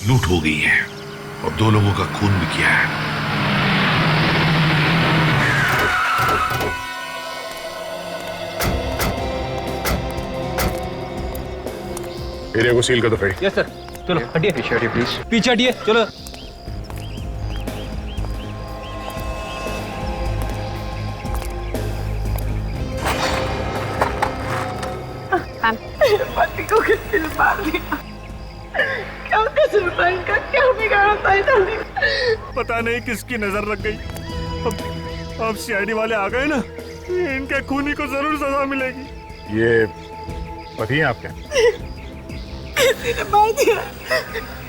लूट हो गई है और 2 लोगों का खून भी किया है। एरिया को सील कर दो। Yes sir. चलो हटिए, पीछे हटिए प्लीज। पीछे हटिए, चलो। पति को किसने मार दिया? क्या कसूर था इनका? क्या बिगाड़ा था इन्होंने? पता नहीं किसकी नजर लग गई। अब सीआईडी वाले आ गए ना, इनके खूनी को जरूर सजा मिलेगी। ये पति हैं आपके? किसी ने मार दिया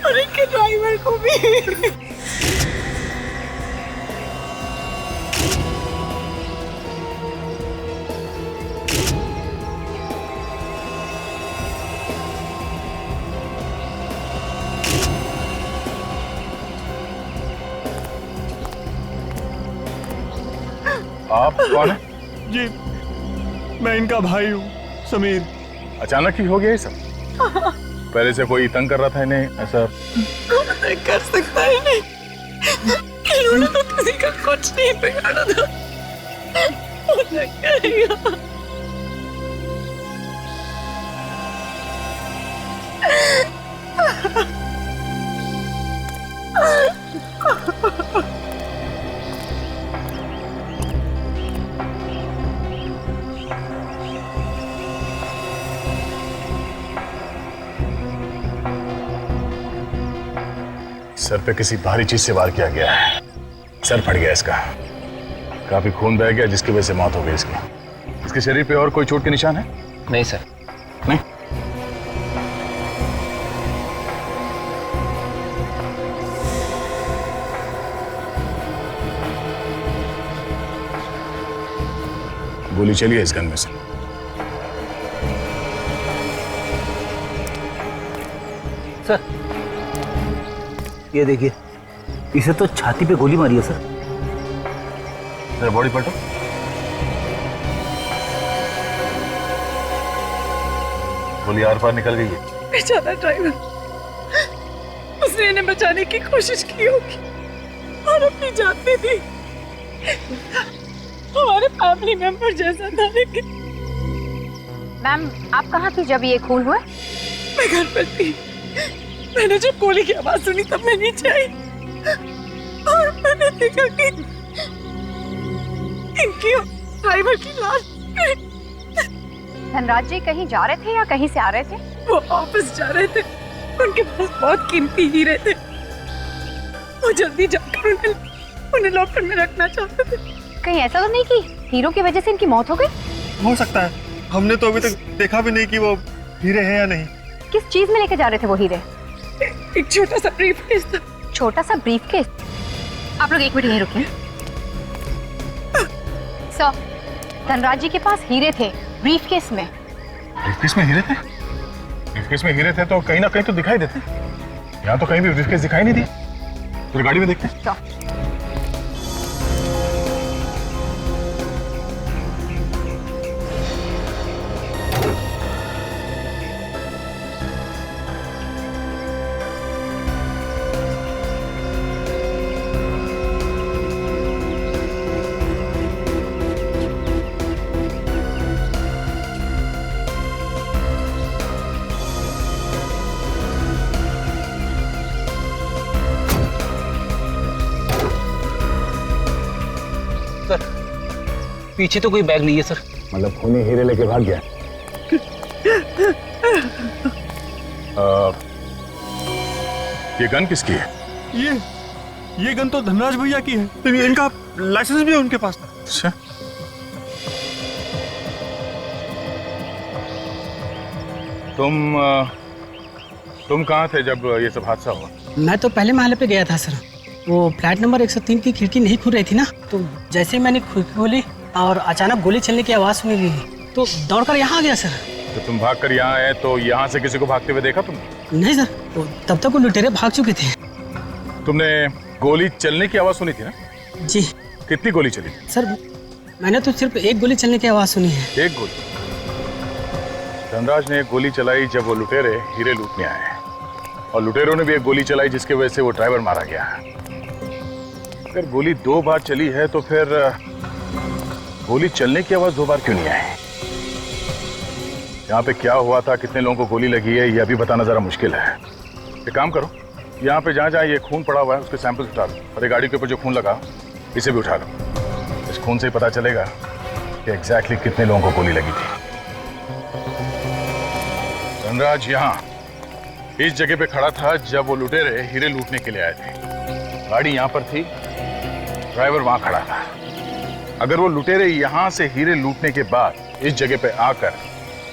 और इनके ड्राइवर को भी। आप कौन है? जी, मैं इनका भाई हूँ, समीर। अचानक ही हो गया ये सब? पहले से कोई तंग कर रहा था इन्हें ऐसा? कर सकता है नहीं, इन्होंने तो किसी का कुछ नहीं बिगाड़ा था। उन्हें कहेगा। सर पे किसी भारी चीज से वार किया गया है। सर फट गया इसका, काफी खून बह गया जिसकी वजह से मौत हो गई इसकी। इसके शरीर पे और कोई चोट के निशान है? नहीं सर। नहीं। गोली चली है इस गन में से। सर ये देखिए, इसे तो छाती पे गोली मारी है सर। जरा बॉडी पलटो। गोली आर पार निकल गई है। बेचारा ड्राइवर, उसने इन्हें बचाने की कोशिश की होगी और अपनी जान दे दी। हमारे फैमिली मेंबर जैसा था। लेकिन मैम, आप कहाँ थी जब ये खून हुआ? मैं घर पर थी। मैंने जब गोली की आवाज सुनी तब मैं नीचे आई और मैंने देखा कि इनकी ड्राइवर की लाश। धनराज जी कहीं जा रहे थे या कहीं से आ रहे थे? वो ऑफिस जा रहे थे। उनके पास बहुत कीमती हीरे थे। वो जल्दी जाकर उन्हें लॉकर में रखना चाहते थे। कहीं ऐसा तो नहीं कि हीरो की वजह से इनकी मौत हो गई? हो सकता है, हमने तो अभी तक देखा भी नहीं कि वो हीरे हैं या नहीं। किस चीज में लेके जा रहे थे वो हीरे? एक छोटा सा ब्रीफकेस था। छोटा सा ब्रीफकेस? आप लोग 1 मिनट यहीं रुकिए। सर, धनराज जी के पास हीरे थे ब्रीफकेस में। ब्रीफकेस में हीरे थे? ब्रीफकेस में हीरे थे तो कहीं ना कहीं तो दिखाई देते। यहाँ तो कहीं भी ब्रीफकेस दिखाई नहीं दी। फिर गाड़ी में देखते हैं। पीछे तो कोई बैग नहीं है सर। मतलब खूनी हीरे लेके भाग गया। ये गन किसकी है? ये गन तो धनराज भैया की है। तो इनका लाइसेंस भी उनके पास था। अच्छा। तुम कहाँ थे जब ये सब हादसा हुआ? मैं तो पहले महल पे गया था सर। वो फ्लैट नंबर 103 की खिड़की नहीं खुल रही थी ना, तो जैसे ही मैंने खिड़की खोली और अचानक गोली चलने की आवाज़ सुनी दी तो दौड़कर यहाँ आ गया सर। तो तुम भागकर यहाँ आए तो यहाँ से किसी को भागते हुए देखा तुमने? नहीं सर, तो तब तक वो लुटेरे भाग चुके थे। तुमने गोली चलने की आवाज़ सुनी थी ना? जी। कितनी गोली चली? सर मैंने तो सिर्फ एक गोली चलने की आवाज़ सुनी है। एक गोली? धनराज ने एक गोली चलाई जब वो लुटेरे हीरे लूटने आए। और लुटेरों ने भी एक गोली चलाई जिसकी वजह से वो ड्राइवर मारा गया। अगर गोली 2 बार चली है तो फिर गोली चलने की आवाज 2 बार क्यों नहीं आई? यहाँ पे क्या हुआ था, कितने लोगों को गोली लगी है, ये अभी बताना जरा मुश्किल है। एक काम करो, यहाँ पे जहाँ जहाँ ये खून पड़ा हुआ है उसके सैंपल्स उठा लो, और ये गाड़ी के ऊपर जो खून लगा इसे भी उठा लो। इस खून से ही पता चलेगा कि एग्जैक्टली कितने लोगों को गोली लगी थी। धनराज यहाँ इस जगह पे खड़ा था जब वो लुटेरे हीरे लूटने के लिए आए थे। गाड़ी यहाँ पर थी, ड्राइवर वहां खड़ा था। अगर वो लुटेरे यहां से हीरे लूटने के बाद इस जगह पे आकर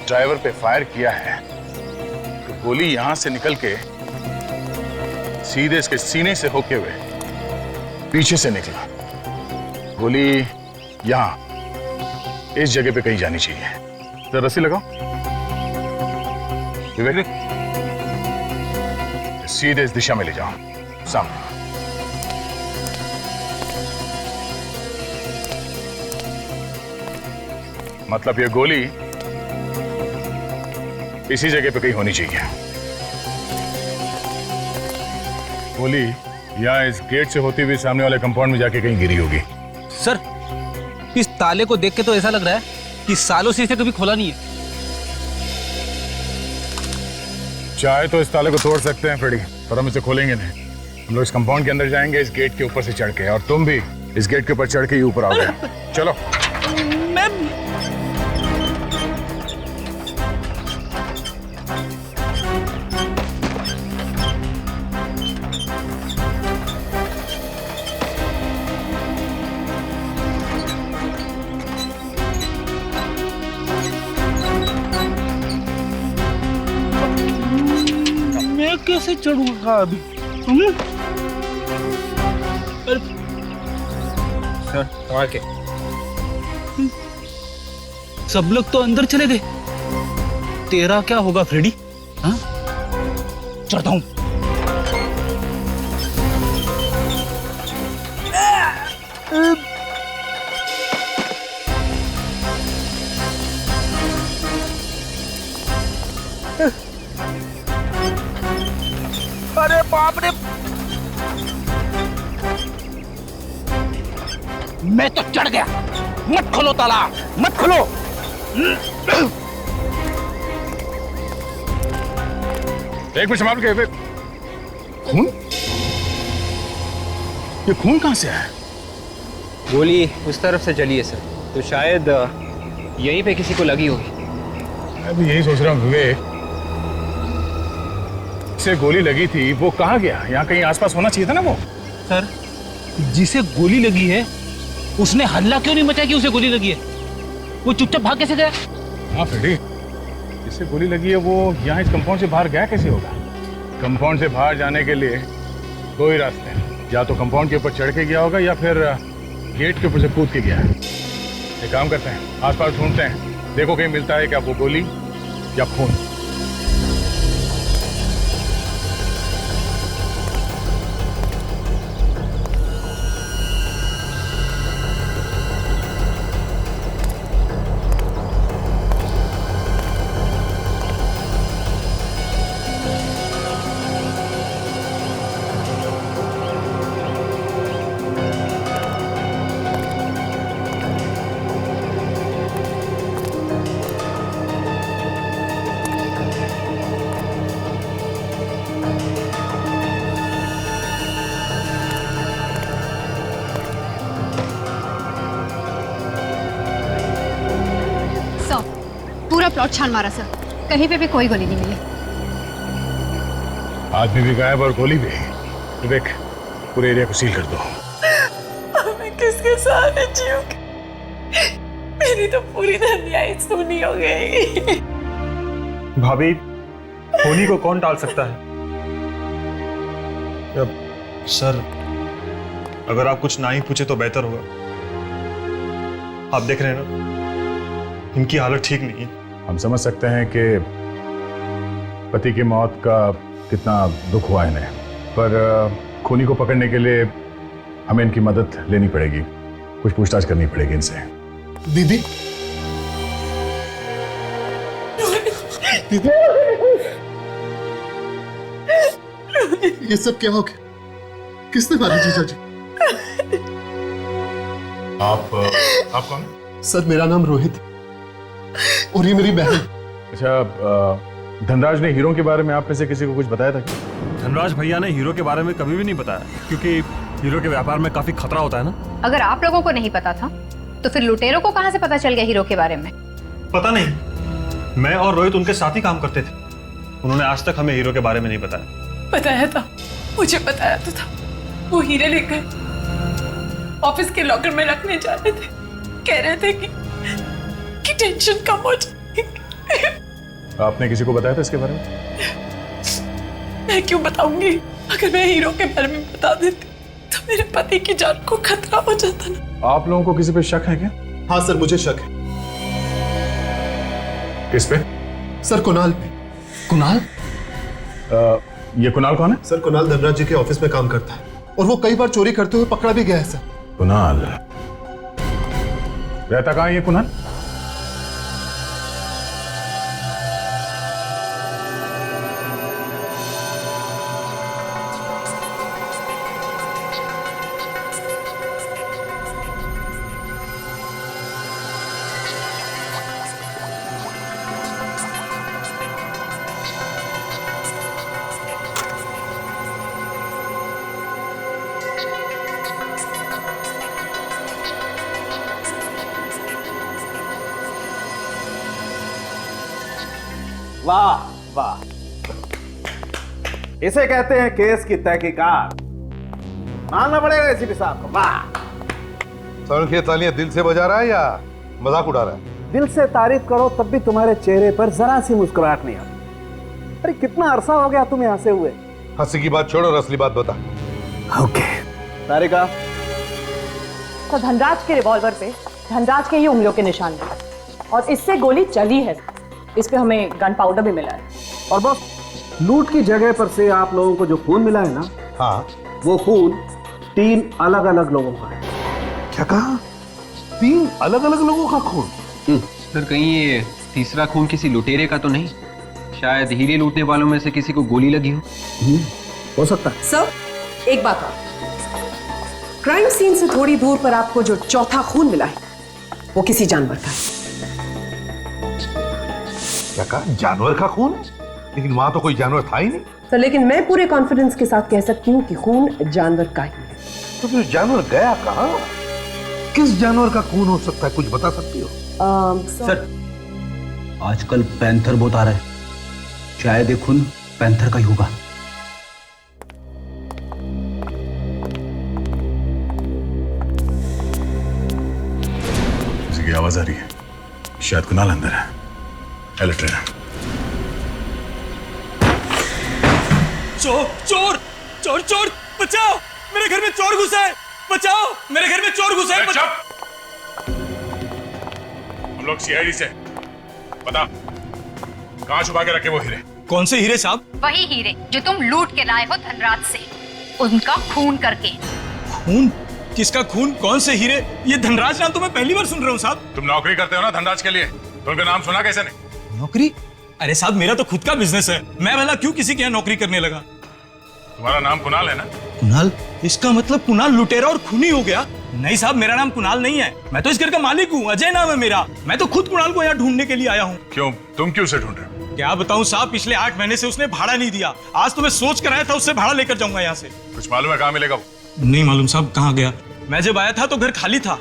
ड्राइवर पे फायर किया है तो गोली यहां से निकल के सीधे इसके सीने से होके हुए पीछे से निकला। गोली यहां इस जगह पे कहीं जानी चाहिए। तो रस्सी लगाओ विवेक, सीधे इस दिशा में ले जाओ, सामने। मतलब ये गोली इसी जगह पे कहीं होनी चाहिए। गोली यहाँ इस गेट से होती हुई सामने वाले कंपाउंड में जाके कहीं गिरी होगी। सर, इस ताले को देख के तो ऐसा लग रहा है कि सालों से इसे कभी खोला नहीं है। चाहे तो इस ताले को तोड़ सकते हैं फ्रेडी, पर हम इसे खोलेंगे नहीं। हम लोग इस कंपाउंड के अंदर जाएंगे इस गेट के ऊपर से चढ़ के, और तुम भी इस गेट के ऊपर चढ़ के ही ऊपर आओगे। चलो। मैं कैसे चढ़ूंगा अभी? सर, संभाल के। सब लोग तो अंदर चले गए, तेरा क्या होगा फ्रेडी? हाँ, चढ़ता हूं। अरे बाप रे, मैं तो चढ़ गया। मत खोलो ताला, मत खोलो। एक मिनट संभाल के। खून? ये खून कहां से है? गोली उस तरफ से चली है सर, तो शायद यहीं पे किसी को लगी होगी। मैं भी यही सोच रहा हूँ विवेक, से गोली लगी थी वो कहाँ गया? यहाँ कहीं आसपास होना चाहिए था ना वो। सर, जिसे गोली लगी है उसने हल्ला क्यों नहीं मचाया कि उसे गोली लगी है? वो चुपचाप भाग कैसे गया? हाँ फ्रेडी, जिसे गोली लगी है वो यहाँ इस कंपाउंड से बाहर गया कैसे होगा? कंपाउंड से बाहर जाने के लिए 2 ही रास्ते हैं, या तो कंपाउंड के ऊपर चढ़ के गया होगा या फिर गेट के ऊपर से कूद के गया है। एक काम करते हैं, आसपास ढूंढते हैं, देखो कहीं मिलता है क्या वो गोली या खून। पूरा प्लॉट छान मारा सर, कहीं पे भी कोई गोली नहीं मिली। आदमी भी गायब और गोली भी। विवेक, पूरे एरिया को सील कर दो। मैं किसके सहारे जीऊंगी? मेरी तो पूरी दुनिया ही सूनी हो गई। भाभी, होनी को कौन टाल सकता है? सर, अगर आप कुछ ना ही पूछे तो बेहतर होगा। आप देख रहे हैं ना, इनकी हालत ठीक नहीं है। हम समझ सकते हैं कि पति की मौत का कितना दुख हुआ इन्हें, पर खूनी को पकड़ने के लिए हमें इनकी मदद लेनी पड़ेगी, कुछ पूछताछ करनी पड़ेगी इनसे। दीदी, दीदी, ये सब क्या हो गया? किसने मारा जीजा जी? आप कौन? सर मेरा नाम रोहित है और ये मेरी बहन। अच्छा, धनराज ने हीरो के बारे में आप में से किसी को कुछ बताया था क्या? धनराज भैया ने हीरो के बारे में कभी भी नहीं बताया, क्योंकि हीरो के व्यापार में काफी खतरा होता है ना। अगर आप लोगों को नहीं पता था तो फिर लुटेरों को कहां से पता चल गया हीरो के बारे में? पता नहीं, मैं और रोहित उनके साथ ही काम करते थे। उन्होंने आज तक हमें हीरो के बारे में नहीं बताया। बताया था, मुझे बताया तो था। वो हीरे लेकर ऑफिस के लॉकर में रखने जा रहे थे। कह रहे थे कि टेंशन कम हो जाएगी। आपने किसी को बताया था इसके बारे में? मैं क्यों बताऊंगी? अगर मैं हीरो के बारे में बता देती तो मेरे पति की जान को खतरा हो जाता ना। आप लोगों को किसी पे शक है क्या? हाँ सर, मुझे शक है। किस पे? सर कुणाल पे। कुणाल? ये कुणाल कौन है? सर कुणाल धनराज जी के ऑफिस में काम करता है और वो कई बार चोरी करते हुए पकड़ा भी गया है सर। कुणाल रहता कहाँ है ये कुणाल? वाह वाह, इसे कहते हैं केस की तहकीकात। मानना पड़ेगा एसीपी साहब को। वाह। सर की तालियां दिल से बजा रहा है या मजाक उड़ा रहा है? दिल से तारीफ करो तब भी तुम्हारे चेहरे पर जरा सी मुस्कुराहट नहीं आती। अरे कितना अरसा हो गया तुम यहाँ से हुए? हंसी की बात छोड़ और असली बात बता। ओके तारिका। तो धनराज के रिवॉल्वर पे धनराज के ही उंगलियों के निशान थे और इससे गोली चली है। इस पे हमें गन पाउडर भी मिला है। और बस लूट की जगह पर से आप लोगों को जो खून मिला है ना, हाँ, वो खून 3 अलग अलग लोगों का है। क्या कहा? 3 अलग अलग लोगों का खून? सर कहीं ये तीसरा खून किसी लुटेरे का तो नहीं? शायद हीरे लूटने वालों में से किसी को गोली लगी हो सकता है। सर एक बात और, क्राइम सीन से थोड़ी दूर पर आपको जो चौथा खून मिला है वो किसी जानवर का है। क्या कहा? जानवर का खून? लेकिन वहां तो कोई जानवर था ही नहीं। सर लेकिन मैं पूरे कॉन्फिडेंस के साथ कह सकती हूँ कि खून जानवर का ही है। तो फिर जानवर गया कहाँ? किस जानवर का खून हो सकता है? कुछ बता सकती हो? सर आजकल पैंथर बहुत आ रहा है, शायद ये खून पैंथर का ही होगा। किसी की आवाज आ रही है, शायद कुणाल अंदर है। चोर चोर चोर चोर, बचाओ, मेरे घर में चोर घुसा है, बचाओ, मेरे घर में चोर घुसा है। हम लोग सीआईडी से बता, कहां छुपा के रखे वो हीरे? कौन से हीरे साहब? वही हीरे जो तुम लूट के लाए हो धनराज से, उनका खून करके। खून? किसका खून? कौन से हीरे? ये धनराज नाम तो मैं पहली बार सुन रहा हूँ साहब। तुम नौकरी करते हो ना धनराज के लिए, तो उनका नाम सुना कैसे नहीं? नौकरी? अरे साहब मेरा तो खुद का बिजनेस है, मैं भला क्यों किसी के यहाँ नौकरी करने लगा? तुम्हारा नाम कुणाल है ना? कुणाल? इसका मतलब कुणाल लुटेरा और खूनी हो गया? नहीं साहब, मेरा नाम कुणाल नहीं है, मैं तो इस घर का मालिक हूँ, अजय नाम है मेरा। मैं तो खुद कुणाल को यहाँ ढूंढने के लिए आया हूँ। क्यों? तुम क्यों उसे ढूंढ रहे हो? क्या बताऊँ साहब, पिछले 8 महीने से उसने भाड़ा नहीं दिया। आज तो मैं सोच कर आया था उससे भाड़ा लेकर जाऊंगा यहाँ से। कुछ मालूम है कहाँ मिलेगा वो? नहीं मालूम साहब कहाँ गया। मैं जब आया था तो घर खाली था,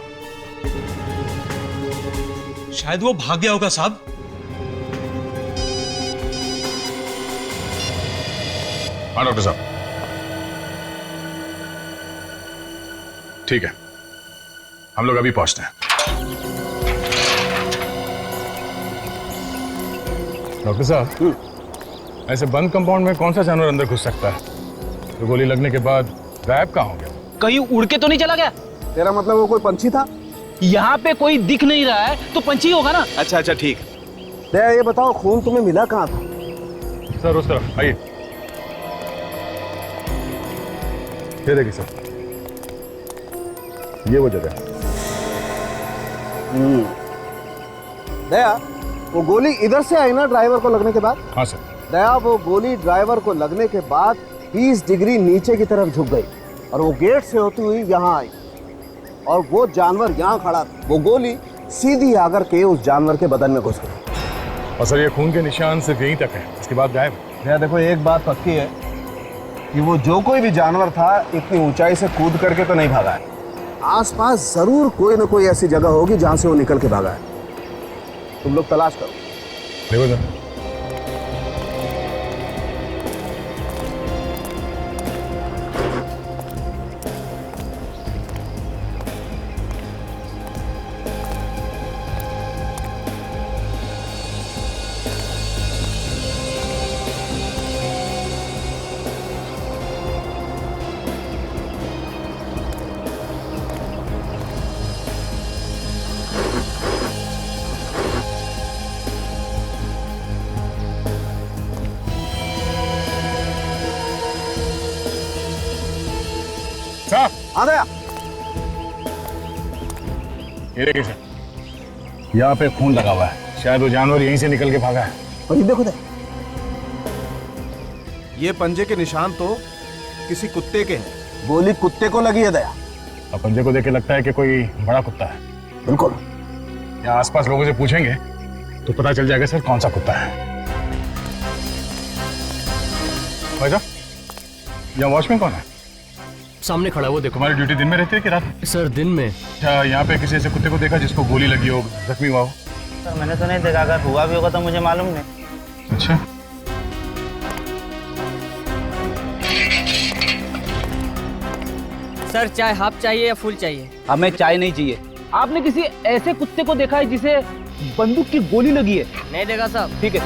शायद वो भाग गया होगा साहब। हाँ डॉक्टर साहब, ठीक है, हम लोग अभी पहुंचते हैं। डॉक्टर साहब, ऐसे बंद कंपाउंड में कौन सा जानवर अंदर घुस सकता है तो गोली लगने के बाद गायब कहाँ हो गया? कहीं उड़ के तो नहीं चला गया? तेरा मतलब वो कोई पंछी था? यहाँ पे कोई दिख नहीं रहा है तो पंछी होगा ना। अच्छा अच्छा ठीक। ये बताओ खून तुम्हें मिला कहाँ था? सर उस तरफ आइए। ये देखिए सर, ये वो जगह। दया, वो गोली इधर से आई ना ड्राइवर को लगने के बाद? हाँ सर। दया, वो गोली ड्राइवर को लगने के बाद 20 डिग्री नीचे की तरफ झुक गई और वो गेट से होती हुई यहाँ आई और वो जानवर यहाँ खड़ा था। वो गोली सीधी आकर के उस जानवर के बदन में घुस गई। और सर ये खून के निशान सिर्फ यहीं तक है, इसके बाद गायब। भैया देखो, एक बात पक्की है कि वो जो कोई भी जानवर था इतनी ऊंचाई से कूद करके तो नहीं भागा है। आसपास जरूर कोई ना कोई ऐसी जगह होगी जहां से वो निकल के भागा है। तुम लोग तलाश करो। देखो सर, आ गया। ये देखिए सर, यहाँ पे खून लगा हुआ है, शायद वो जानवर यहीं से निकल के भागा है। और ये देखो, ये पंजे के निशान तो किसी कुत्ते के हैं। गोली कुत्ते को लगी है दया। और पंजे को देख के लगता है कि कोई बड़ा कुत्ता है। बिल्कुल। यहाँ आसपास लोगों से पूछेंगे तो पता चल जाएगा सर कौन सा कुत्ता है। भाई साहब, यहाँ वॉचमैन कौन है? सामने खड़ा है वो, देखो। तुम्हारी ड्यूटी दिन में रहती है कि रात में? सर दिन में। अच्छा, यहाँ पे किसी ऐसे कुत्ते को देखा जिसको गोली लगी हो, जख्मी हुआ हो? सर मैंने तो नहीं देखा, अगर हुआ भी होगा तो मुझे मालूम नहीं। अच्छा, सर चाय हाफ चाहिए या फुल चाहिए? हमें चाय नहीं चाहिए। आपने किसी ऐसे कुत्ते को देखा है जिसे बंदूक की गोली लगी है? नहीं देखा साहब। ठीक है।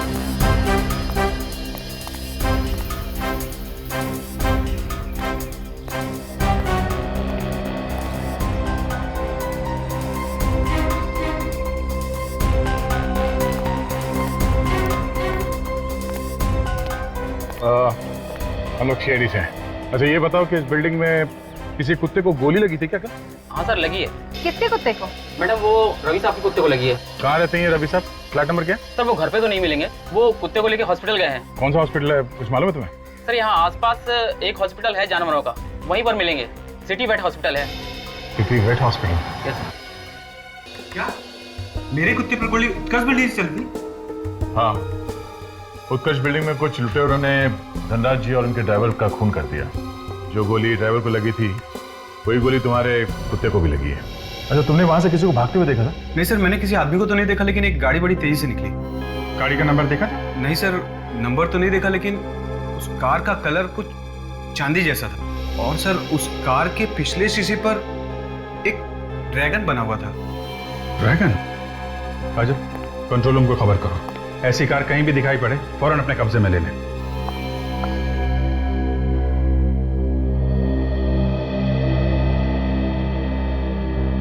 हम लोग शेरी से हैं। अच्छा ये बताओ कि इस बिल्डिंग में किसी कुत्ते को गोली लगी थी क्या? हाँ सर लगी है। कितने कुत्ते को? मैडम वो रवि साहब के कुत्ते को लगी है। कहाँ रहते हैं रवि साहब? फ्लैट नंबर क्या? सर वो घर पे तो नहीं मिलेंगे, वो कुत्ते को लेके हॉस्पिटल गए हैं। कौन सा हॉस्पिटल है, कुछ मालूम है तुम्हें? सर यहाँ आसपास एक हॉस्पिटल है जानवरों का, वहीं पर मिलेंगे। सिटी वेट हॉस्पिटल है। City vet hospital? यस। क्या मेरे कुत्ते पर गोली उत्कर्ष बिल्डिंग से चल गई? हाँ, उत्कर्ष बिल्डिंग में कुछ लुटेरों ने धनराज जी और उनके ड्राइवर का खून कर दिया। जो गोली ड्राइवर को लगी थी वही गोली तुम्हारे कुत्ते को भी लगी है। अच्छा, तुमने वहां से किसी को भागते हुए देखा था? नहीं सर, मैंने किसी आदमी को तो नहीं देखा, लेकिन एक गाड़ी बड़ी तेजी से निकली। गाड़ी का नंबर देखा था? नहीं सर, नंबर तो नहीं देखा, लेकिन उस कार का कलर कुछ चांदी जैसा था। और सर उस कार के पिछले शीशे पर एक ड्रैगन बना हुआ था। ड्रैगन? अच्छा, कंट्रोल रूम को खबर करो, ऐसी कार कहीं भी दिखाई पड़े फौरन अपने कब्जे में ले लें।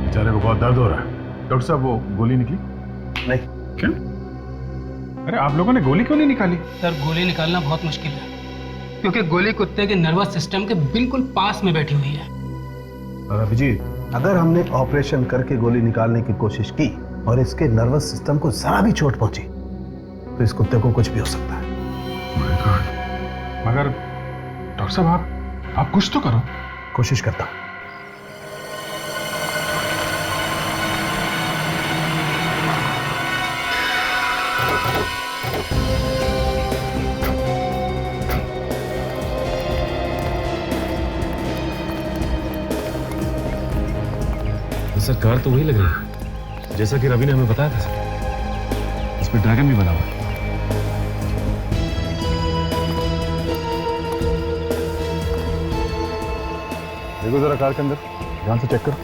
बेचारे को बहुत दर्द हो रहा है। डॉक्टर साहब, वो गोली निकली? नहीं। क्यों? अरे आप लोगों ने गोली क्यों नहीं निकाली? सर गोली निकालना बहुत मुश्किल है, क्योंकि गोली कुत्ते के नर्वस सिस्टम के बिल्कुल पास में बैठी हुई है। अभिजीत, अगर हमने ऑपरेशन करके गोली निकालने की कोशिश की और इसके नर्वस सिस्टम को जरा भी चोट पहुंची तो इस कुत्ते को कुछ भी हो सकता है। My God. मगर डॉक्टर साहब आप कुछ तो करो। कोशिश करता हूं। सर कार तो वही लग रही है जैसा कि रवि ने हमें बताया था सर। इस पर ड्रैगन भी बना हुआ है। देखो जरा कार के अंदर, ध्यान से चेक करो।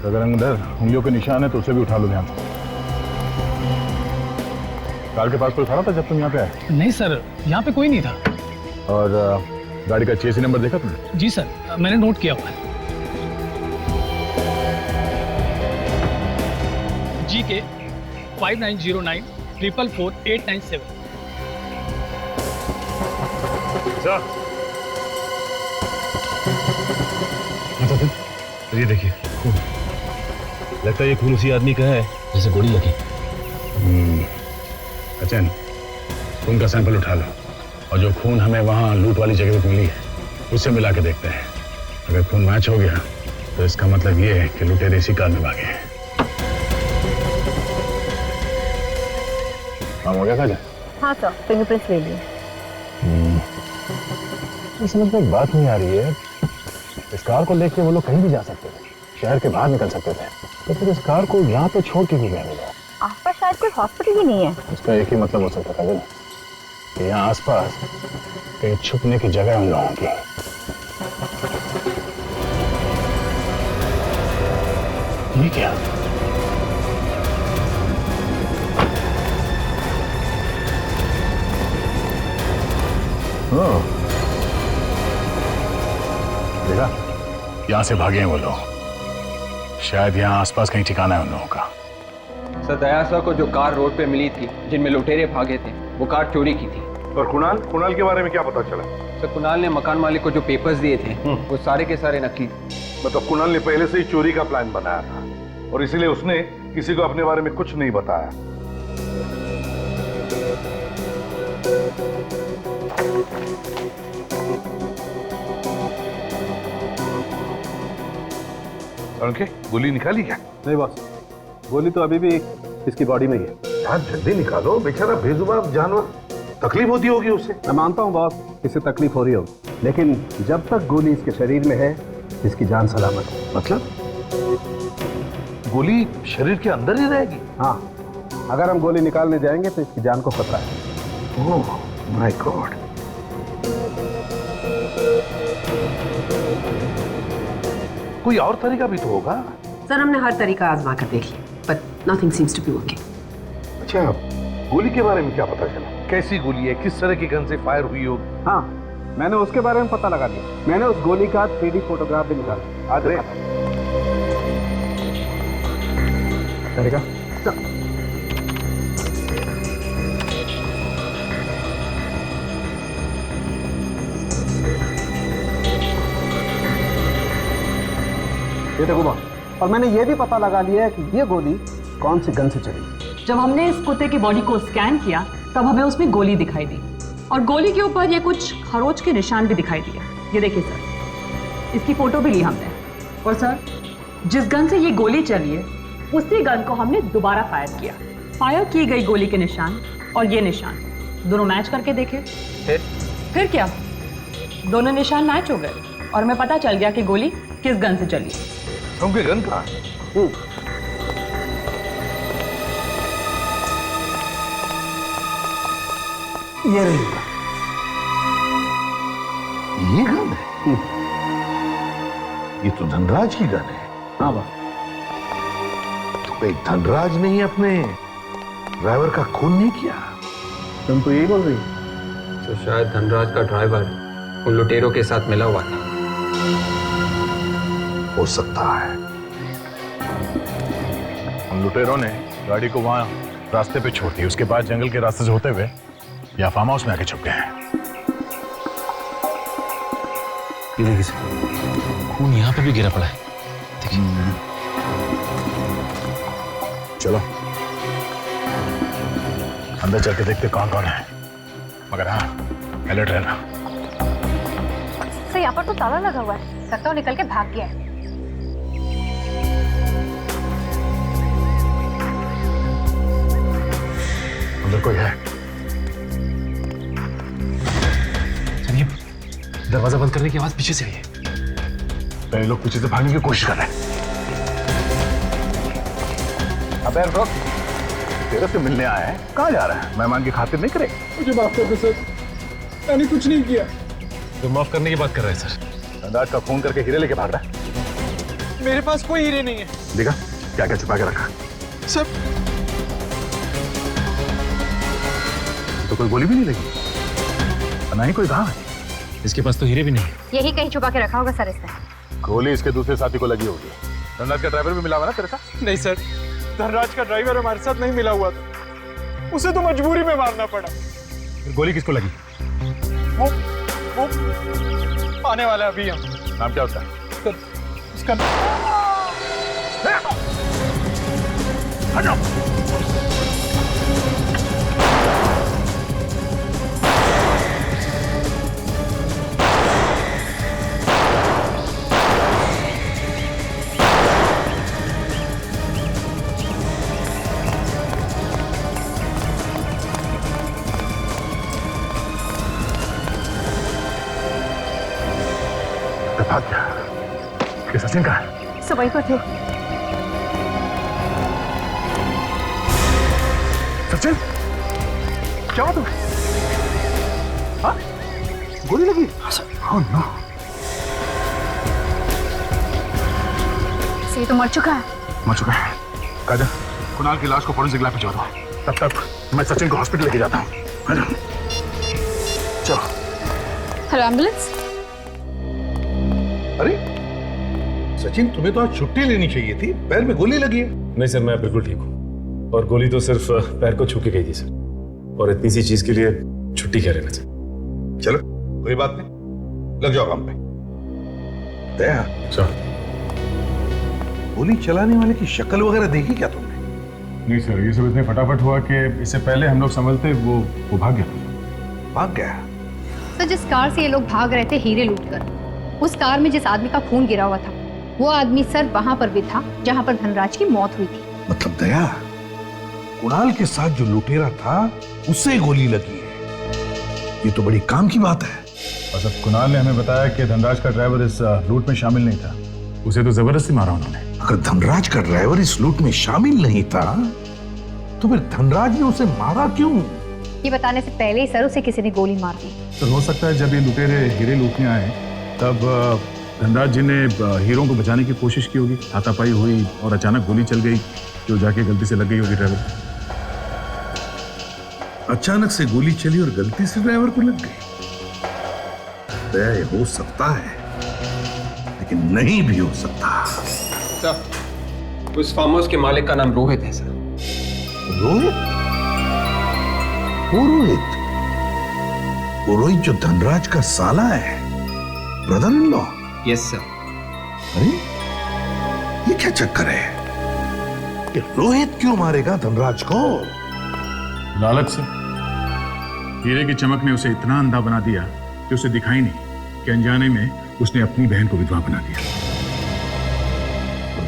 अगर अंदर उंगलियों के निशान है तो उसे भी उठा लो ध्यान से। कार के पास कोई खड़ा था जब तुम यहाँ पे आए? नहीं सर, यहाँ पे कोई नहीं था। और गाड़ी का चेसी नंबर देखा तुमने? जी सर, मैंने नोट किया हुआ है। GK 5909 444 897। अच्छा सर, ये देखिए खून। लगता है ये खून उसी आदमी का है जिसे गोली लगी। अचैन, खून का सैंपल उठा लो और जो खून हमें वहां लूट वाली जगह पे मिली है उससे मिला के देखते हैं। अगर खून मैच हो गया तो इसका मतलब ये है कि लुटेरे इसी कार में भागे हैं। काम हो गया काजल? हाँ सर, फिंगरप्रिंट्स ले लिए। समझ में एक बात नहीं आ रही है, इस कार को लेके वो लोग कहीं भी जा सकते थे, शहर के बाहर निकल सकते थे, तो फिर इस कार को यहाँ पे छोड़ के क्यों गए वो लोग? आसपास शायद कोई हॉस्पिटल ही नहीं है। उसका एक ही मतलब हो सकता था कि यहाँ आसपास कहीं छुपने की जगह उन लोगों की। ये क्या? देखा, यहां से भागे हैं वो लोग। शायद यहां आसपास कहीं ठिकाना है उन लोगों का। सर दया सर को जो कार रोड पे मिली थी जिनमें लुटेरे भागे थे वो कार चोरी की थी। और कुणाल के बारे में क्या पता चला? सर कुणाल ने मकान मालिक को जो पेपर्स दिए थे वो सारे के सारे नकली। मतलब कुणाल ने पहले से ही चोरी का प्लान बनाया था और इसीलिए उसने किसी को अपने बारे में कुछ नहीं बताया। उनके गोली निकाली क्या? नहीं बॉस, गोली तो अभी भी इसकी बॉडी में ही है। यार जल्दी निकालो, बेचारा बेजुबान जानवर, तकलीफ होती होगी उसे। मैं मानता हूँ बॉस, इससे तकलीफ हो रही होगी, लेकिन जब तक गोली इसके शरीर में है इसकी जान सलामत है। मतलब गोली शरीर के अंदर ही रहेगी? हाँ, अगर हम गोली निकालने जाएंगे तो इसकी जान को खतरा है। Oh my God. कोई और तरीका भी तो होगा। सर हमने हर तरीका आजमा कर देख लिया, but nothing seems to be working. अच्छा, गोली के बारे में क्या पता चला? कैसी गोली है, किस तरह की गन से फायर हुई होगी? हाँ, मैंने उसके बारे में पता लगा लिया। मैंने उस गोली का 3D फोटोग्राफ भी निकाला। आज करेगा? ये देखो बॉस, और मैंने ये भी पता लगा लिया है कि ये गोली कौन सी गन से चली। जब हमने इस कुत्ते की बॉडी को स्कैन किया तब हमें उसमें गोली दिखाई दी और गोली के ऊपर ये कुछ खरोच के निशान भी दिखाई दिया। ये देखिए सर, इसकी फोटो भी ली हमने। और सर, जिस गन से ये गोली चली है उसी गन को हमने दोबारा फायर किया। फायर की गई गोली के निशान और ये निशान दोनों मैच करके देखे। फिर क्या, दोनों निशान मैच हो गए और हमें पता चल गया कि गोली किस गन से चली। उनके गन कहाँ? ये रही। ये गन है? ये तो धनराज की गन है। हाँ बॉस। तो भाई धनराज ने ही अपने ड्राइवर का खून नहीं किया? तुम तो यही बोल रही हो? तो शायद धनराज का ड्राइवर उन लुटेरों के साथ मिला हुआ था। हो सकता है उन लुटेरों ने गाड़ी को वहां रास्ते पे छोड़ दी, उसके बाद जंगल के रास्ते से होते हुए या फार्म हाउस में आके छुप गए हैं। ये देखिए सर, खून यहाँ पे भी गिरा पड़ा है। देखिए। चलो अंदर चल के देखते कौन कौन है, मगर हाँ अलर्ट रहना। सर यहाँ पर तो ताला लगा हुआ है, लगता है निकल के भाग गया है। अंदर कोई है? सुनिए, दरवाजा बंद करने की आवाज पीछे से आई है। तो ये लोग पीछे से भागने की कोशिश कर रहे हैं। अबे रुक, तेरे से मिलने आया है, कहाँ जा रहा है? मेहमान की खातिर नहीं करे? मुझे माफ कर दो सर, मैंने कुछ नहीं किया। तो माफ करने की बात कर रहे हैं सर। धनराज का फोन करके हीरे लेके भाग रहा है। मेरे पास कोई हीरे नहीं है। देखा क्या क्या छुपा के रखा? सर तो कोई गोली भी नहीं लगी, ना ही कोई घाव है। इसके पास तो हीरे भी नहीं है। यही कहीं छुपा के रखा होगा सर इसने। गोली इसके दूसरे साथी को लगी होगी। धनराज का ड्राइवर भी मिला हुआ ना तेरे साथ? नहीं सर, धनराज का ड्राइवर हमारे साथ नहीं मिला हुआ था, उसे तो मजबूरी में मारना पड़ा। फिर गोली किसको लगी? वो आने वाला है अभी। हम नाम क्या उसका? सर उसका छोड़कर भाग गया। ये सचिन कहाँ है? सब वहीं पर थे। सचिन, क्या हुआ तुम्हें? हाँ? गोली लगी? Oh no! से तो मर चुका है। मर चुका है। काजल, कुणाल की लाश को फॉरेंसिक लैब भिजवा दो। तब तक मैं सचिन को हॉस्पिटल लेके जाता हूँ। चलो। Hello ambulance. अरे सचिन, तुम्हें तो आज छुट्टी लेनी चाहिए थी, पैर में गोली लगी है। नहीं सर, मैं बिल्कुल ठीक हूँ, और गोली तो सिर्फ पैर को छू के गई थी सर, और इतनी सी चीज के लिए छुट्टी क्या लेना सर। चलो कोई बात नहीं, लग जाओ काम पे। दया सर, गोली चलाने वाले की शक्ल वगैरह देखी क्या तुमने? नहीं सर, ये सब इतने फटाफट हुआ कि इससे पहले हम लोग संभलते वो भाग गया। भाग गया? तो जिस कार से ये लोग भाग रहे थे हीरे लूटकर, उस कार में जिस आदमी का खून गिरा हुआ था, वो आदमी सर वहां पर भी था जहां पर धनराज की मौत हुई थी। मतलब दया, कुणाल के साथ जो लुटेरा था उससे गोली लगी है, ये तो बड़ी काम की बात है। और सब कुणाल ने हमें बताया कि धनराज का ड्राइवर इस लूट में शामिल नहीं था, उसे तो जबरदस्ती मारा उन्होंने। अगर धनराज का ड्राइवर इस लूट में शामिल नहीं था तो फिर धनराज ने उसे मारा क्यों? ये बताने से पहले ही सर उसे किसी ने गोली मार दी। तो हो सकता है जब ये लुटेरे हीरे लूटने आए तब धनराज जी ने हीरों को बचाने की कोशिश की होगी, हाथापाई हुई और अचानक गोली चल गई जो जाके गलती से लग गई होगी ड्राइवर। अचानक से गोली चली और गलती से ड्राइवर को लग गई। तय हो सकता है लेकिन नहीं भी हो सकता। सर, उस फार्म हाउस के मालिक का नाम रोहित है सर। रोहित? वो रोहित? वो रोहित जो धनराज का साला है, brother in law? Yes sir. अरे ये क्या चक्कर है? कि रोहित क्यों मारेगा धनराज को? लालच से। हीरे की चमक ने उसे इतना अंधा बना दिया कि उसे दिखाई नहीं कि अनजाने में उसने अपनी बहन को विधवा बना दिया।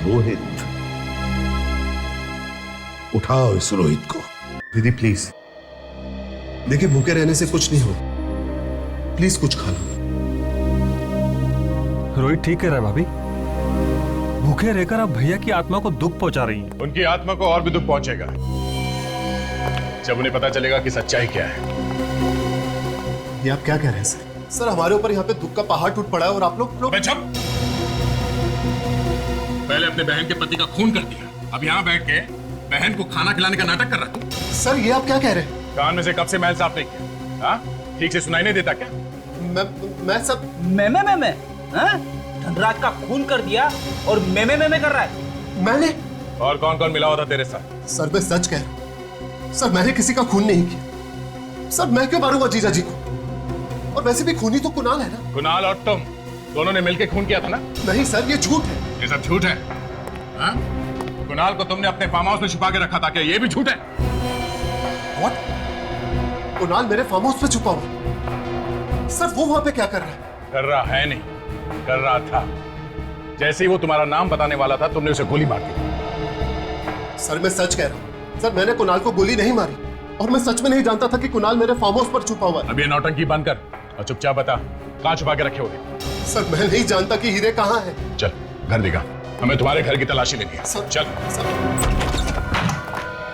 रोहित, उठाओ इस रोहित को। दीदी प्लीज, देखिए भूखे रहने से कुछ नहीं होता, प्लीज कुछ खा लो। रोहित ठीक कह रहा है भाभी, भूखे रहकर आप भैया की आत्मा को दुख पहुंचा रही हैं। उनकी आत्मा को और भी दुख पहुंचेगा जब उन्हें पता चलेगा कि सच्चाई क्या है। ये आप क्या कह रहे हैं सर? सर हमारे ऊपर यहाँ पे दुख का पहाड़ टूट पड़ा है और आप लोग पहले अपने बहन के पति का खून कर दिया, अब यहाँ बैठ के बहन को खाना खिलाने का नाटक कर रहा तू। सर ये आप क्या कह रहे हैं? कान में से कब से मैल साफ नहीं किया? हाँ? ठीक से सुनाई नहीं देता क्या? मैं सब मैं हाँ? धनराज का खून कर दिया और मैं कर रहा है। मैंने? और कौन कौन मिला हुआ था तेरे साथ? सर मैं सच कह रहा हूं सर, मैंने किसी का खून नहीं किया। सर मैं क्यों मारूंगा जीजा जी को? और वैसे भी खूनी तो कुणाल है ना। कुणाल और तुम दोनों ने मिलकर खून किया था ना? नहीं सर, ये झूठ है। ये सब झूठ है। हाँ? कुणाल को तुमने अपने फार्म हाउस में छुपा के रखा था, क्या ये भी झूठ है? What? कुणाल मेरे फार्म हाउस पे छुपा हुआ? सर वो वहां पे क्या कर रहा है? कर रहा है नहीं, कर रहा था। जैसे ही वो तुम्हारा नाम बताने वाला था तुमने उसे गोली मार दी। सर मैं सच कह रहा हूँ सर, मैंने कुणाल को गोली नहीं मारी और मैं सच में नहीं जानता था कि कुणाल मेरे फार्म हाउस पर छुपा हुआ है। अब ये नौटंकी बंद कर और चुपचाप बता कहाँ छुपा के रखे होगे? सर मैं नहीं जानता कि हीरे कहाँ है। चल घर दिखा, हमें तुम्हारे घर की तलाशी लेनी है। चल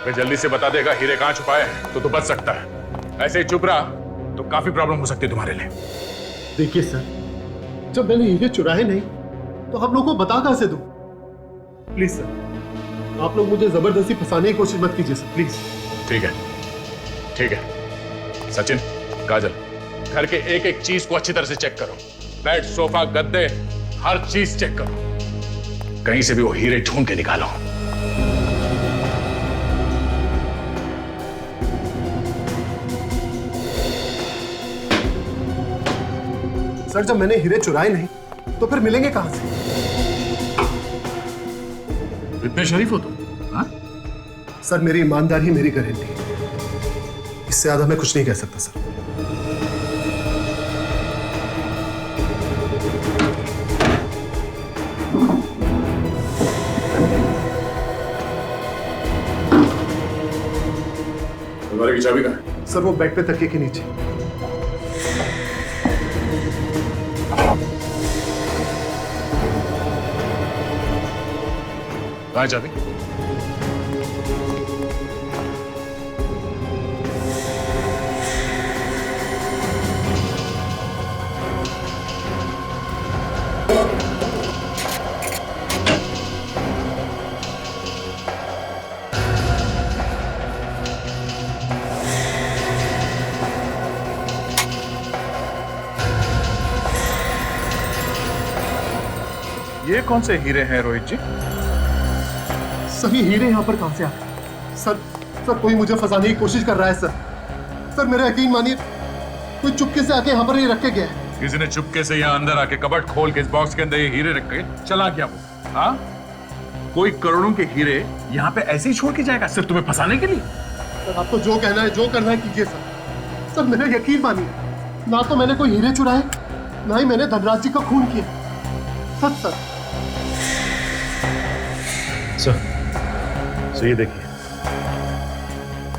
वे जल्दी से बता देगा हीरे कहाँ छुपाए हैं तो तू बच सकता है। ऐसे ही चुप रहा तो काफी प्रॉब्लम हो सकती है तुम्हारे लिए। देखिए सर, जब मैंने हीरे चुराए नहीं तो आप लोगों को बता कहां से दूं? प्लीज सर, आप लोग मुझे जबरदस्ती फंसाने की कोशिश मत कीजिए सर, प्लीज। ठीक है, ठीक है। सचिन, काजल, घर के एक एक चीज को अच्छी तरह से चेक करो। बेड, सोफा, गद्दे, हर चीज चेक करो। कहीं से भी वो हीरे ढूंढ के निकालो। सर जब मैंने हीरे चुराए नहीं तो फिर मिलेंगे कहां से? इतने शरीफ हो तुम? हाँ? सर मेरी ईमानदारी मेरी गारंटी है, इससे ज्यादा मैं कुछ नहीं कह सकता सर। अलमारी की चाबी कहाँ है? सर वो बेड पे तकिए के नीचे। कहाँ है चाबी? ये कौन से हीरे हैं रोहित जी? सर ये हीरे यहाँ पर कहाँ से आ गए? सर कोई मुझे फंसाने की कोशिश कर रहा है सर मेरा यकीन मानिए, कोई चुपके से आके यहाँ पर ये रख के गया है। किसी ने चुपके से यहाँ अंदर आके कबर्ड खोल के इस बॉक्स के अंदर ये हीरे रख के चला गया वो? हाँ, कोई करोड़ों के हीरे यहाँ पे ऐसे ही छोड़ के जाएगा सिर्फ तुम्हें फंसाने के लिए? सर आपको जो कहना है जो करना है कीजिए सर मेरा यकीन मानिए, ना तो मैंने कोई हीरे चुराए, ना ही मैंने धनराज जी का खून किया। सर सर ये देखिए,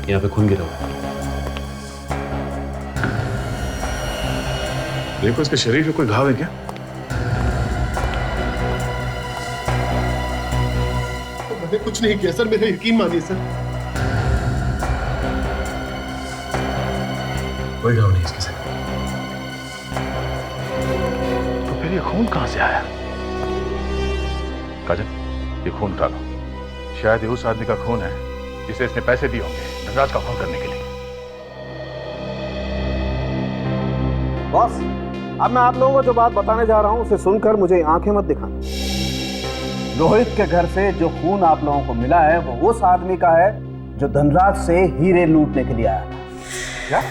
यहाँ पे खून गिरा हुआ। देखो इसके शरीर में कोई घाव है क्या? तो मैंने कुछ नहीं किया सर, मेरा यकीन मानिए सर। कोई घाव नहीं इसके सर। तो फिर ये खून कहां से आया? काजल, ये खून उतारो। शायद ये उस आदमी का खून है जिसे इसने पैसे दिए होंगे धनराज का खून करने के लिए। बॉस, अब मैं आप लोगों को जो बात बताने जा रहा हूं उसे सुनकर मुझे आंखें मत दिखाना। रोहित के घर से जो खून आप लोगों को मिला है वो उस आदमी का है जो धनराज से हीरे लूटने के लिए आया था। क्या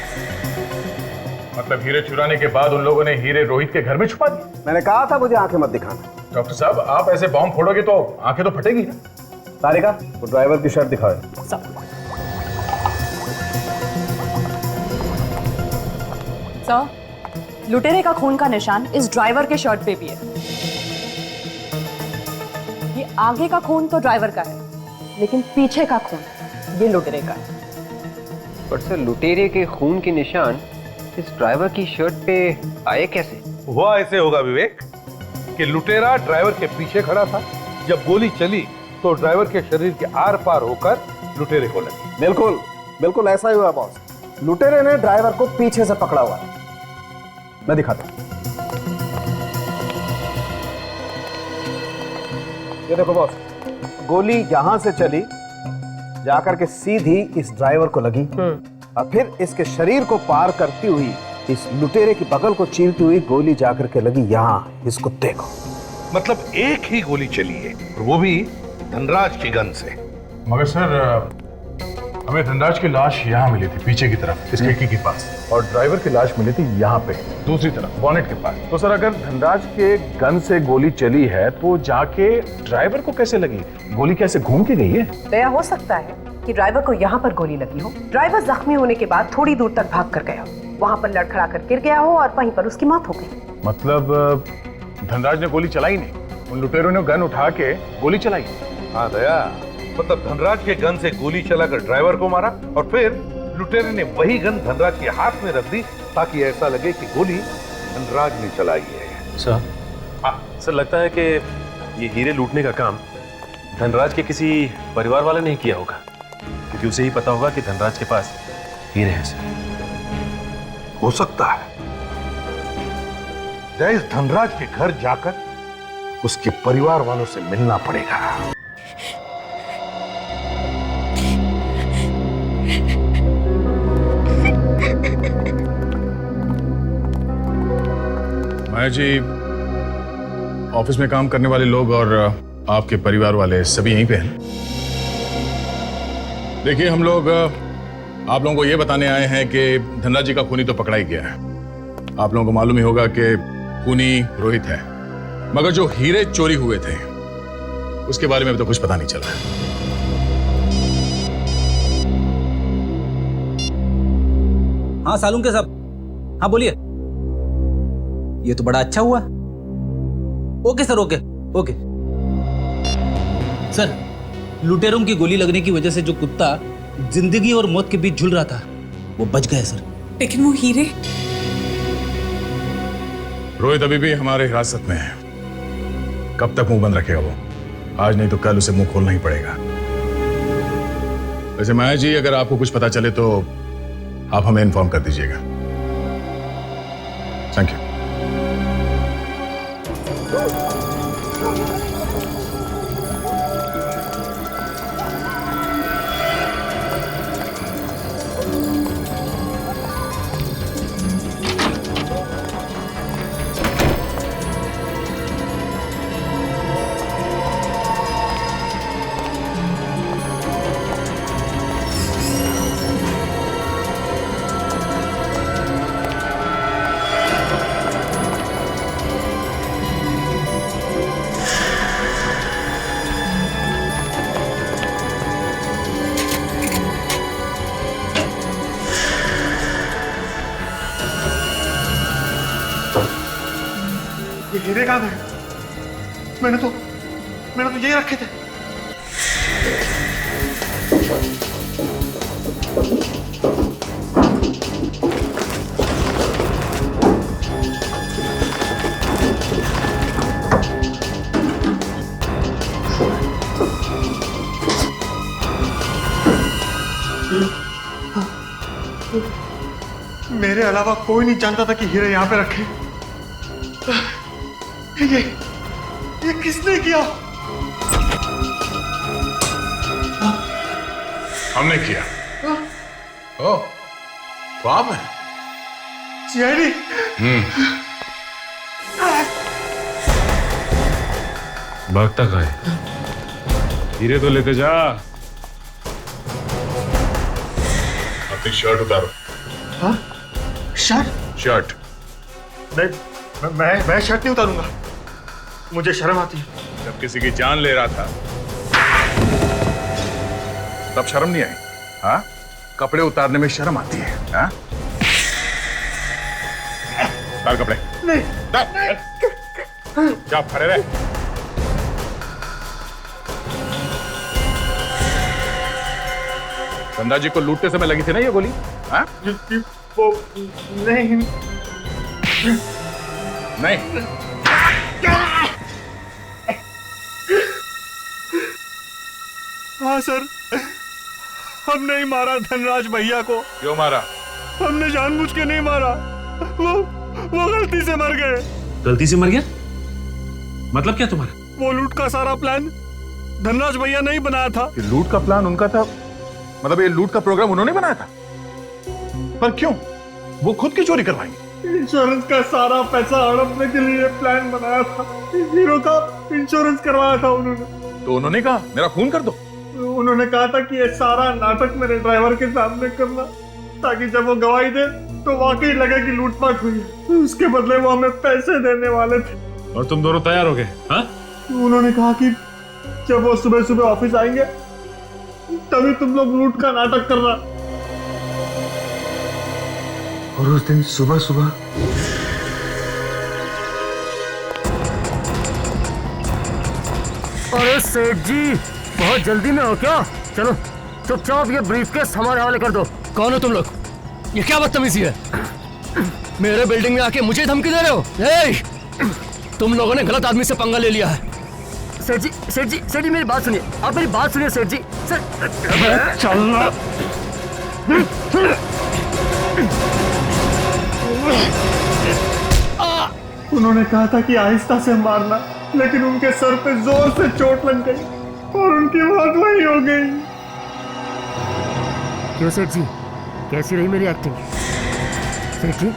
मतलब? हीरे चुराने के बाद उन लोगों ने हीरे रोहित के घर में छुपा दिए? मैंने कहा था मुझे आंखें मत दिखाना। डॉक्टर साहब, आप ऐसे बॉम्ब फोड़ोगे तो आंखें तो फटेगी ना। तारिका, वो ड्राइवर की शर्ट दिखाओ। सर, लुटेरे का खून का निशान इस ड्राइवर के शर्ट पे भी है। ये आगे का खून तो ड्राइवर का है, लेकिन पीछे का खून ये लुटेरे का है। पर सर, लुटेरे के खून के निशान इस ड्राइवर की शर्ट पे आए कैसे? हुआ ऐसे होगा विवेक कि लुटेरा ड्राइवर के पीछे खड़ा था, जब गोली चली तो ड्राइवर के शरीर के आर पार होकर लुटेरे को लगी। बिल्कुल बिल्कुल ऐसा ही हुआ बॉस। लुटेरे ने ड्राइवर को पीछे से पकड़ा हुआ है। मैं दिखाता हूं। ये देखो बॉस, गोली यहां से चली जाकर के सीधी इस ड्राइवर को लगी और फिर इसके शरीर को पार करती हुई इस लुटेरे की बगल को चीरती हुई गोली जाकर के लगी यहां इस कुत्ते को। मतलब एक ही गोली चली है, और वो भी धनराज की गन से। मगर सर, हमें धनराज की लाश यहाँ मिली थी पीछे की तरफ, इस खिड़की के पास, और ड्राइवर की लाश मिली थी यहाँ पे दूसरी तरफ बॉनेट के पास। तो सर, अगर धनराज के गन से गोली चली है तो जाके ड्राइवर को कैसे लगी? गोली कैसे घूम के गई है? तो यह हो सकता है कि ड्राइवर को यहाँ पर गोली लगी हो, ड्राइवर जख्मी होने के बाद थोड़ी दूर तक भाग कर गया, वहां पर लड़खड़ा कर गिर गया हो और वहीं पर उसकी मौत हो गई। मतलब धनराज ने गोली चलाई नहीं, उन लुटेरों ने गन उठा के गोली चलाई। हाँ दया, मतलब धनराज के गन से गोली चलाकर ड्राइवर को मारा और फिर लुटेरे ने वही गन धनराज के हाथ में रख दी ताकि ऐसा लगे कि गोली धनराज ने चलाई है। सर लगता है कि ये हीरे लूटने का काम धनराज के किसी परिवार वाले ने किया होगा, क्योंकि उसे ही पता होगा कि धनराज के पास हीरे हैं। सर हो सकता है इस धनराज के घर जाकर उसके परिवार वालों से मिलना पड़ेगा। माया जी, ऑफिस में काम करने वाले लोग और आपके परिवार वाले सभी यहीं पे हैं। देखिए, हम लोग आप लोगों को ये बताने आए हैं कि धनराज जी का खूनी तो पकड़ा ही गया है। आप लोगों को मालूम ही होगा कि खूनी रोहित है, मगर जो हीरे चोरी हुए थे उसके बारे में अभी तो कुछ पता नहीं चला। हाँ सालून के साहब, हाँ बोलिए। ये तो बड़ा अच्छा हुआ। Okay sir, okay okay sir. लुटेरों की गोली लगने की वजह से जो कुत्ता जिंदगी और मौत के बीच झूल रहा था वो बच गया सर। लेकिन वो हीरे? रोहित अभी भी हमारे हिरासत में है। कब तक मुंह बंद रखेगा वो? आज नहीं तो कल उसे मुंह खोलना ही पड़ेगा। वैसे माया जी, अगर आपको कुछ पता चले तो आप हमें इन्फॉर्म कर दीजिएगा। Thank you. ये हीरे कहाँ गए? मैंने तो यही रखे थे। मेरे अलावा कोई नहीं जानता था कि हीरे यहाँ पे रखे। ये किसने किया? हमने किया। ओ, तो आप हैं? सीआईडी? भागता कहाँ है? हीरे तो लेते जा। अपनी शर्ट उतारो। हाँ? शर्ट? शर्ट। मैं शर्ट नहीं उतारूंगा, मुझे शर्म आती है। जब किसी की जान ले रहा था तब शर्म नहीं आई? हाँ? कपड़े उतारने में शर्म आती है? हाँ? उतार कपड़े। नहीं। जा, खड़े रहे। चंदा जी को लूटते समय लगी थी ना ये गोली? हाँ? वो नहीं। नहीं। हाँ सर, हमने ही मारा धनराज भैया को। क्यों मारा? हमने जानबूझ के नहीं मारा, वो गलती से मर गए। गलती से मर गया? मतलब क्या तुम्हारा? वो लूट का सारा प्लान धनराज भैया नहीं बनाया था। ये लूट का प्लान उनका था? मतलब ये लूट का प्रोग्राम उन्होंने बनाया था? पर क्यों? वो खुद की चोरी करवाएंगे? इंश्योरेंस का सारा पैसा हड़पने के लिए प्लान बनाया था। हीरो का इंश्योरेंस करवाया था उन्होंने। तो उन्होंने कहा मेरा खून कर दो। उन्होंने कहा था कि ये सारा नाटक मेरे ड्राइवर के सामने करना, ताकि जब वो गवाही दे तो वाकई लगे कि लूटपाट हुई है। उसके बदले वो हमें पैसे देने वाले थे। और तुम दोनों तैयार हो गए? हाँ? उन्होंने कहा कि जब वो सुबह सुबह ऑफिस आएंगे तभी तुम लोग लूट का नाटक करना। और उस दिन सुबह सुबह अरे सेठ जी, बहुत जल्दी में हो क्या? चलो चुपचाप ये ब्रीफकेस हमारे हवाले कर दो। कौन हो तुम लोग? ये क्या बदतमीजी है? मेरे बिल्डिंग में आके मुझे धमकी दे रहे हो? तुम लोगों ने गलत आदमी से पंगा ले लिया है। सेठ जी मेरी बात सुनिए। आप मेरी बात सुनिए सेठ जी। चलना। उन्होंने कहा था कि आहिस्ता से मारना, लेकिन उनके सर पे जोर से चोट लग गई और उनकी मौत वही हो गई। क्यों सेठ जी, कैसी रही मेरी एक्टिंग? सेठ जी,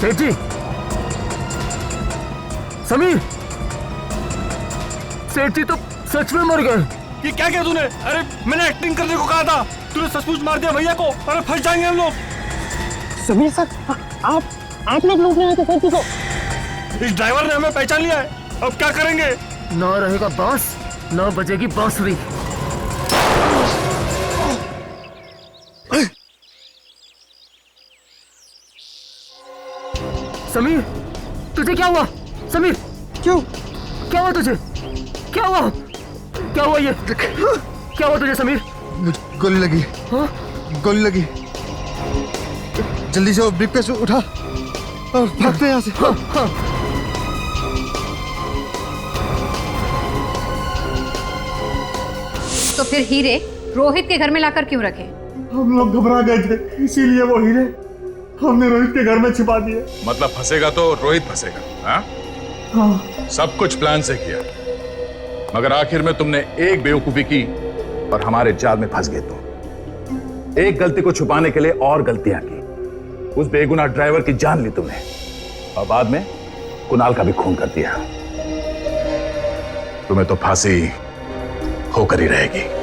सेठ जी, समीर, सेठ जी तो सच में मर गए। ये क्या किया तूने? अरे मैंने एक्टिंग करने को कहा था, तूने सचमुच मार दिया भैया को। अरे फंस जाएंगे हम लोग। समीर सर, आप लोग लूटने आए थे सेठ जी को। इस ड्राइवर ने हमें पहचान लिया है, अब क्या करेंगे? ना रहेगा बांस, ना बजेगी बांसुरी। समीर, तुझे क्या हुआ? समीर, क्यों? क्या हुआ तुझे? क्या हुआ? क्या हुआ ये? क्या हुआ तुझे समीर? गोली लगी। हाँ? गोली लगी। जल्दी से वो ब्रीफकेस उठा और भागते हैं यहाँ से। हाँ। तो फिर हीरे रोहित के घर में लाकर क्यों रखे? हम लोग घबरा गए थे, इसीलिए वो हीरे हमने रोहित के घर में छिपा दिए। मतलब फंसेगा तो रोहित फंसेगा, हाँ? हाँ। सब कुछ प्लान से किया, मगर आखिर में तुमने एक बेवकूफी की और हमारे जाल में फंस गए तुम। एक गलती को छुपाने के लिए और गलतियां की। उस बेगुनाह ड्राइवर की जान ली तुमने और बाद में कुणाल का भी खून कर दिया। तुम्हें तो फांसी होकर ही रहेगी।